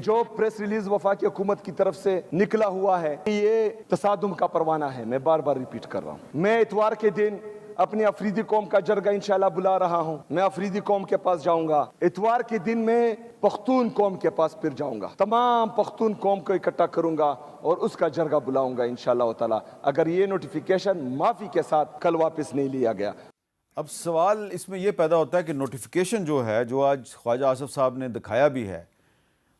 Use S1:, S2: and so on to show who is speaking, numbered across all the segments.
S1: جو press release وفاقی حکومت کی طرف سے نکلا ہوا ہے یہ تصادم کا پروانہ ہے. میں بار بار ریپیٹ کر رہا ہوں. میں اتوار کے دن اپنی افریدی قوم کا جرگہ انشاءاللہ بلا رہا ہوں. میں افریدی قوم کے پاس جاؤں گا. اتوار کے دن میں پختون قوم کے پاس پھر جاؤں گا. تمام پختون قوم کو اکٹھا کروں گا اور اس کا جرگہ بلاؤں گا انشاءاللہ تعالی, اگر یہ نوٹیفیکیشن معافی کے ساتھ کل واپس نہیں لیا گیا.
S2: اب سوال اس میں یہ پیدا ہوتا ہے کہ نوٹیفیکیشن جو ہے, جو آج خواجہ آصف صاحب نے دکھایا بھی ہے,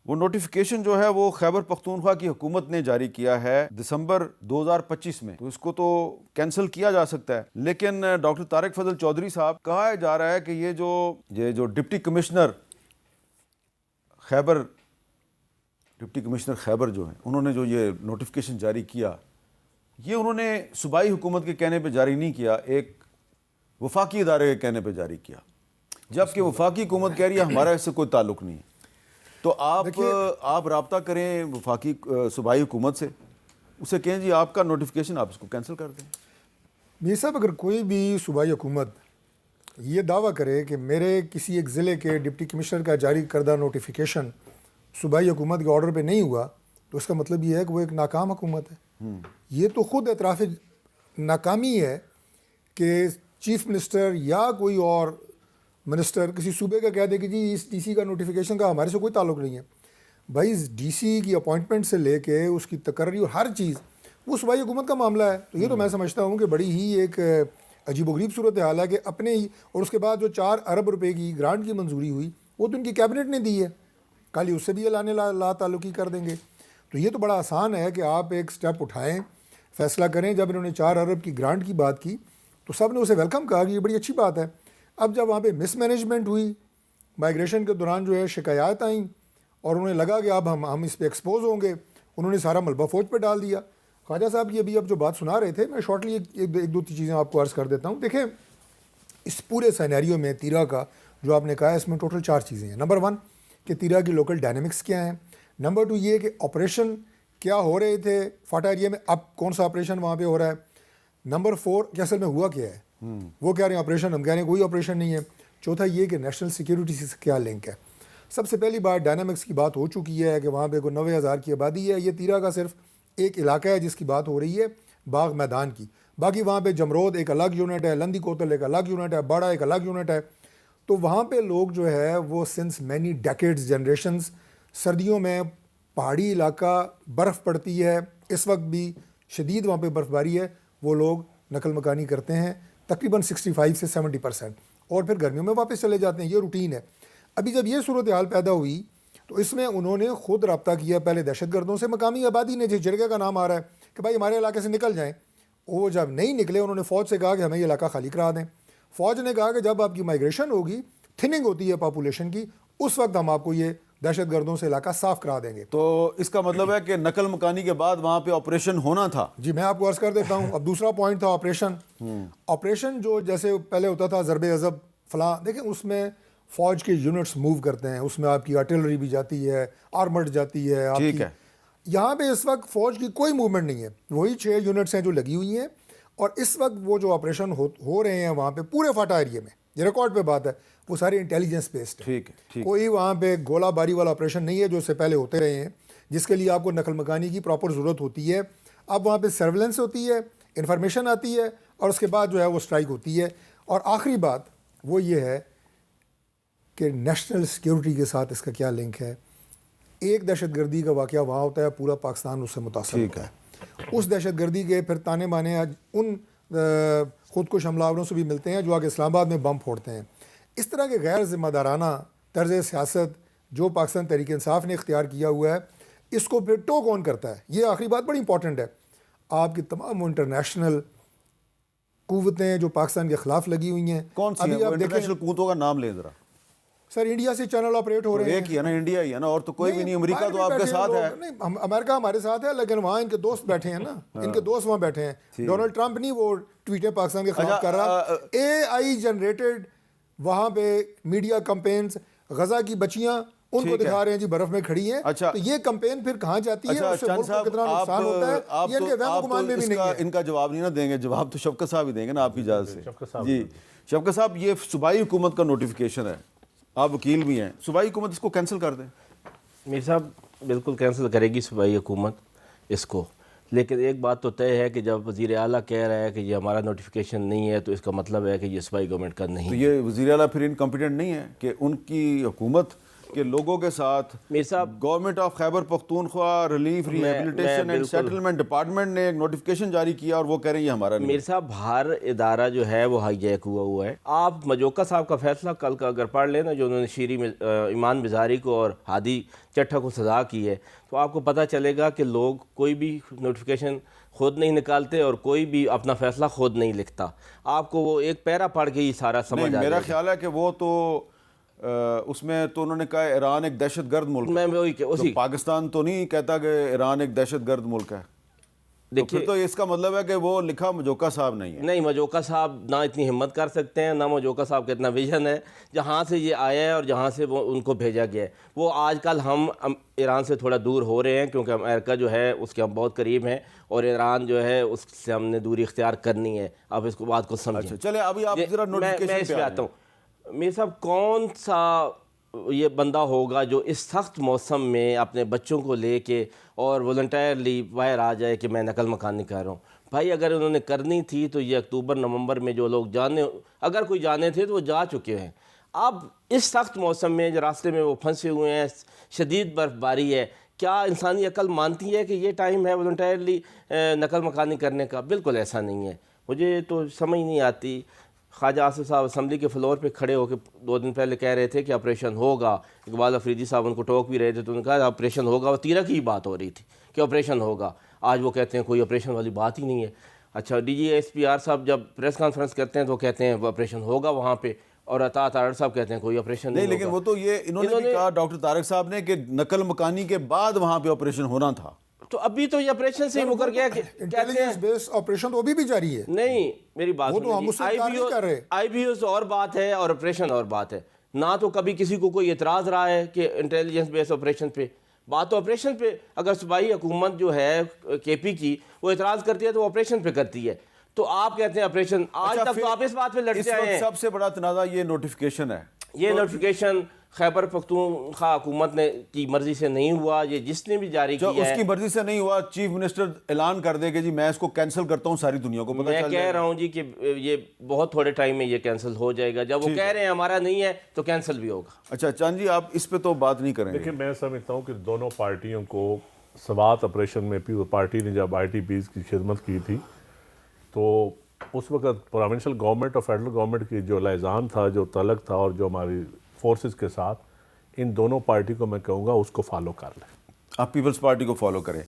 S2: وہ نوٹیفیکیشن جو ہے وہ خیبر پختونخوا کی حکومت نے جاری کیا ہے دسمبر 2025 میں, تو اس کو تو کینسل کیا جا سکتا ہے. لیکن ڈاکٹر طارق فضل چودھری صاحب, کہا جا رہا ہے کہ یہ جو ڈپٹی کمشنر خیبر جو ہیں, انہوں نے جو یہ نوٹیفیکیشن جاری کیا, یہ انہوں نے صوبائی حکومت کے کہنے پہ جاری نہیں کیا, ایک وفاقی ادارے کے کہنے پہ جاری کیا, جبکہ وفاقی حکومت کہہ رہی ہے ہمارا اس سے کوئی تعلق نہیں ہے. تو آپ رابطہ کریں وفاقی صوبائی حکومت سے, اسے کہیں جی آپ کا نوٹیفیکیشن آپ اس کو کینسل کر دیں.
S3: میر صاحب, اگر کوئی بھی صوبائی حکومت یہ دعویٰ کرے کہ میرے کسی ایک ضلع کے ڈپٹی کمشنر کا جاری کردہ نوٹیفیکیشن صوبائی حکومت کے آرڈر پہ نہیں ہوا, تو اس کا مطلب یہ ہے کہ وہ ایک ناکام حکومت ہے. یہ تو خود اعتراف ناکامی ہے کہ چیف منسٹر یا کوئی اور منسٹر کسی صوبے کا کہہ دے کہ جی اس ڈی سی کا نوٹیفیکیشن کا ہمارے سے کوئی تعلق نہیں ہے. بھائی ڈی سی کی اپوائنٹمنٹ سے لے کے اس کی تقرری اور ہر چیز وہ صوبائی حکومت کا معاملہ ہے. تو یہ تو میں سمجھتا ہوں کہ بڑی ہی ایک عجیب و غریب صورتحال ہے کہ اپنے ہی, اور اس کے بعد جو 4 ارب روپے کی گرانٹ کی منظوری ہوئی وہ تو ان کی کیبنٹ نے دی ہے, کل ہی اس سے بھی اعلان لا تعلقی کر دیں گے. تو یہ تو بڑا آسان ہے کہ آپ ایک سٹیپ اٹھائیں, فیصلہ کریں. جب انہوں نے 4 ارب کی گرانٹ کی بات کی تو سب نے اسے ویلکم کہا کہ یہ بڑی اچھی بات ہے. اب جب وہاں پہ مس مینجمنٹ ہوئی, مائیگریشن کے دوران جو ہے شکایات آئیں اور انہیں لگا کہ اب ہم اس پہ ایکسپوز ہوں گے, انہوں نے سارا ملبہ فوج پہ ڈال دیا. خواجہ صاحب کی ابھی اب جو بات سنا رہے تھے, میں شارٹلی ایک دو چیزیں آپ کو عرض کر دیتا ہوں. دیکھیں اس پورے سینیریو میں تیرا کا جو آپ نے کہا ہے, اس میں ٹوٹل 4 چیزیں ہیں. نمبر 1 کہ تیرا کی لوکل ڈائنامکس کیا ہیں. نمبر 2 یہ کہ آپریشن کیا ہو رہے تھے فاٹا ایریا میں, اب کون سا آپریشن وہاں پہ ہو رہا ہے. نمبر 4 کہ اصل میں ہوا کیا ہے, وہ کہہ رہے ہیں آپریشن, ہم کہہ رہے ہیں کوئی آپریشن نہیں ہے. چوتھا یہ کہ نیشنل سیکیورٹی سے کیا لنک ہے. سب سے پہلی بات ڈائنامکس کی بات ہو چکی ہے کہ وہاں پہ کوئی 90,000 کی آبادی ہے. یہ تیرا کا صرف ایک علاقہ ہے جس کی بات ہو رہی ہے, باغ میدان کی. باقی وہاں پہ جمرود ایک الگ یونٹ ہے, لندی کوتل ایک الگ یونٹ ہے, باڑا ایک الگ یونٹ ہے. تو وہاں پہ لوگ جو ہے وہ سنس مینی ڈیکیڈز جنریشنز, سردیوں میں پہاڑی علاقہ, برف پڑتی ہے, اس وقت بھی شدید وہاں پہ برف باری ہے, وہ لوگ نقل مکانی کرتے ہیں تقریباً 65 سے 70%, اور پھر گرمیوں میں واپس چلے جاتے ہیں. یہ روٹین ہے. ابھی جب یہ صورتحال پیدا ہوئی تو اس میں انہوں نے خود رابطہ کیا پہلے دہشت گردوں سے, مقامی آبادی نے, جس جرگے کا نام آ رہا ہے کہ بھائی ہمارے علاقے سے نکل جائیں. وہ جب نہیں نکلے انہوں نے فوج سے کہا کہ ہمیں یہ علاقہ خالی کرا دیں. فوج نے کہا کہ جب آپ کی مائیگریشن ہوگی, تھننگ ہوتی ہے پاپولیشن کی, اس وقت ہم آپ کو یہ دہشت گردوں سے علاقہ صاف کرا دیں گے.
S2: تو اس کا مطلب ہے کہ نقل مکانی کے بعد وہاں پہ آپریشن ہونا تھا.
S3: جی میں آپ کو عرض کر دیتا ہوں. اب دوسرا پوائنٹ تھا آپریشن. آپریشن جو جیسے پہلے ہوتا تھا ضرب عضب فلاں, دیکھیں اس میں فوج کے یونٹس موو کرتے ہیں, اس میں آپ کی آرٹلری بھی جاتی ہے, آرمرڈ جاتی ہے آپ کی. یہاں پہ اس وقت فوج کی کوئی موومنٹ نہیں ہے, وہی 6 یونٹس ہیں جو لگی ہوئی ہیں. اور اس وقت وہ جو آپریشن ہو رہے ہیں وہاں پہ پورے فاٹا ایریے میں, یہ ریکارڈ پہ بات ہے, وہ سارے انٹیلیجنس بیسڈ ہے. کوئی وہاں پہ گولہ باری والا آپریشن نہیں ہے جو اس سے پہلے ہوتے رہے ہیں, جس کے لیے آپ کو نقل مکانی کی پراپر ضرورت ہوتی ہے. اب وہاں پہ سرویلنس ہوتی ہے, انفارمیشن آتی ہے, اور اس کے بعد جو ہے وہ اسٹرائک ہوتی ہے. اور آخری بات وہ یہ ہے کہ نیشنل سیکیورٹی کے ساتھ اس کا کیا لنک ہے. ایک دہشت گردی کا واقعہ وہاں ہوتا ہے, پورا پاکستان اس سے متاثر ہوتا ہے. اس دہشت گردی کے پھر تانے بانے ان خود کش حملہ آوروں سے بھی ملتے ہیں جو آگے اسلام آباد میں بم پھوڑتے ہیں. اس طرح کے غیر ذمہ دارانہ طرز سیاست جو پاکستان تحریک انصاف نے اختیار کیا ہوا ہے, اس کو پھر ٹو کون کرتا ہے. یہ آخری بات بڑی امپورٹنٹ ہے. آپ کی تمام انٹرنیشنل قوتیں جو پاکستان کے خلاف لگی ہوئی ہیں,
S2: کون سی ہیں؟ انٹرنیشنل قوتوں کا نام لیں ذرا.
S3: سر انڈیا سے چینل آپریٹ ہو رہے ہیں.
S2: ایک ہی ہے نا, انڈیا ہی ہے نا, اور تو کوئی بھی نہیں. امریکہ تو آپ کے ساتھ ہے.
S3: نہیں, امریکہ ہمارے ساتھ ہے, لیکن وہاں ان کے دوست بیٹھے ہیں نا, ان کے دوست وہاں بیٹھے ہیں. ڈونلڈ ٹرمپ نہیں وہ ٹویٹیں پاکستان کے خلاف کر رہا. اے آئی جنریٹڈ وہاں پہ میڈیا کمپینز, غزہ کی بچیاں ان کو دکھا رہے ہیں جی برف میں کھڑی ہیں. تو یہ کمپین پھر کہاں جاتی ہے, اس سے ملک کو کتنا نقصان ہوتا ہے, یہ ان کے وہم گمان میں بھی نہیں ہے.
S2: ان کا جواب نہیں نا دیں گے, جواب تو شفقت صاحب ہی دیں گے نا آپ کی اجازت سے. جی شفقت صاحب, یہ صوبائی حکومت کا نوٹیفیکیشن ہے, آپ وکیل بھی ہیں, صوبائی حکومت اس کو کینسل کر دیں.
S4: میر صاحب بالکل کینسل کرے گی صوبائی حکومت اس کو، لیکن ایک بات تو طے ہے کہ جب وزیر اعلیٰ کہہ رہا ہے کہ یہ ہمارا نوٹیفیکیشن نہیں ہے تو اس کا مطلب ہے کہ یہ صوبائی گورنمنٹ کا نہیں
S2: تو
S4: ہے۔
S2: یہ وزیر اعلیٰ پھر انکمپیٹنٹ نہیں ہے کہ ان کی حکومت کے لوگوں کے ساتھ
S4: میر صاحب
S2: government of Khyber Pakhtunkhwa relief rehabilitation and settlement department نے ایک نوٹیفیکیشن جاری کیا اور وہ کہہ رہے ہیں یہ ہمارا نہیں
S4: میر صاحب ہر ادارہ جو ہے وہ ہائی جیک ہوا ہے۔ آپ مجوکا صاحب کا فیصلہ کل کا اگر پڑھ لیں نا، جو انہوں نے شیری ایمان بزاری کو اور ہادی چٹھا کو سزا کی ہے، تو آپ کو پتہ چلے گا کہ لوگ کوئی بھی نوٹیفیکیشن خود نہیں نکالتے اور کوئی بھی اپنا فیصلہ خود نہیں لکھتا۔ آپ کو وہ ایک پیرا پڑھ کے ہی سارا سمجھ آ
S2: نہیں،
S4: جائے
S2: میرا
S4: گا۔
S2: خیال ہے کہ وہ تو اس میں تو انہوں نے کہا ایران ایک دہشت گرد ملک ہے،
S4: میں وہی کہ
S2: تو پاکستان تو نہیں کہتا کہ ایران ایک دہشت گرد ملک ہے، تو پھر تو اس کا مطلب ہے کہ وہ لکھا مجوکا صاحب نہیں ہے۔
S4: نہیں، مجوکا صاحب نہ اتنی ہمت کر سکتے ہیں، نہ مجوکا صاحب کا اتنا ویژن ہے، جہاں سے یہ آیا ہے اور جہاں سے وہ ان کو بھیجا گیا ہے۔ وہ آج کل ہم ایران سے تھوڑا دور ہو رہے ہیں کیونکہ امریکہ جو ہے اس کے ہم بہت قریب ہیں، اور ایران جو ہے اس سے ہم نے دوری اختیار کرنی ہے۔ آپ اس کو بات کو سمجھیں۔
S2: اچھا چلے ابھی آپ ذرا
S4: میں اس
S2: نوٹیفیکیشن
S4: پہ آتا ہوں۔ میر صاحب کون سا یہ بندہ ہوگا جو اس سخت موسم میں اپنے بچوں کو لے کے اور والنٹیئرلی باہر آ جائے کہ میں نقل مکانی کر رہا ہوں؟ بھائی اگر انہوں نے کرنی تھی تو یہ اکتوبر نومبر میں جو لوگ اگر کوئی جانے تھے تو وہ جا چکے ہیں۔ اب اس سخت موسم میں جو راستے میں وہ پھنسے ہوئے ہیں، شدید برف باری ہے، کیا انسانی عقل مانتی ہے کہ یہ ٹائم ہے والنٹیئرلی نقل مکانی کرنے کا؟ بالکل ایسا نہیں ہے۔ مجھے تو سمجھ نہیں آتی۔ خواجہ آصف صاحب اسمبلی کے فلور پہ کھڑے ہو کے 2 دن پہلے کہہ رہے تھے کہ آپریشن ہوگا، اقبال افریدی صاحب ان کو ٹوک بھی رہے تھے، تو انہوں نے کہا آپریشن ہوگا، وہ تیرہ کی بات ہو رہی تھی کہ آپریشن ہوگا۔ آج وہ کہتے ہیں کوئی آپریشن والی بات ہی نہیں ہے۔ اچھا D G S P R صاحب جب پریس کانفرنس کرتے ہیں تو کہتے ہیں وہ آپریشن ہوگا وہاں پہ، اور عطا طارڑ صاحب کہتے ہیں کوئی آپریشن نہیں
S2: لیکن وہ تو یہ انہوں نے بھی کہا ڈاکٹر طارق صاحب نے کہ نقل مکانی کے بعد وہاں پہ آپریشن ہونا تھا۔
S4: تو ابھی تو یہ آپریشن سے ہی مکر گیا کہ کہتے ہیں
S3: انٹیلیجنس بیس آپریشن تو ابھی بھی جاری ہے۔
S4: نہیں، میری بات
S3: وہ تو ہم اس سے انکار نہیں کر رہے۔
S4: آئی بی ایس اور بات ہے اور آپریشن اور بات ہے۔ نہ تو کبھی کسی کو کوئی اعتراض رہا ہے کہ انٹیلیجنس بیس آپریشن پہ، بات تو آپریشن پہ۔ اگر صوبائی حکومت جو ہے کے پی کی وہ اعتراض کرتی ہے تو وہ آپریشن پہ کرتی ہے، تو آپ کہتے ہیں آپریشن۔ آج تک تو آپ اس بات پہ لڑتے آئے ہیں۔
S2: سب سے بڑا تنازع یہ نوٹیفیکیشن ہے۔
S4: یہ نوٹیفیکیشن خیبر پختونخوا حکومت نے کی مرضی سے نہیں ہوا، یہ جس نے بھی جاری
S2: جو
S4: کیا
S2: اس
S4: ہے۔
S2: کی مرضی سے نہیں ہوا، چیف منسٹر اعلان کر دے کہ جی میں اس کو کینسل کرتا ہوں، ساری دنیا کو پتہ
S4: میں
S2: چل
S4: کہہ رہا ہوں جی کہ یہ بہت تھوڑے ٹائم میں یہ کینسل ہو جائے گا۔ جب وہ کہہ رہے ہیں ہمارا نہیں ہے تو کینسل بھی ہوگا۔
S2: اچھا چاند جی آپ اس پہ تو بات نہیں کریں گے؟
S5: لیکن میں سمجھتا ہوں کہ دونوں پارٹیوں کو سوات آپریشن میں بھی پارٹی نے جب آئی ٹی پیز کی خدمت کی تھی تو اس وقت پروونشل گورنمنٹ اور فیڈرل گورنمنٹ کی جو لائزان تھا، جو تعلق تھا، اور جو ہماری فورسز کے ساتھ، ان دونوں پارٹی کو میں کہوں گا اس کو فالو کر لیں۔
S2: آپ پیپلز پارٹی کو فالو کریں۔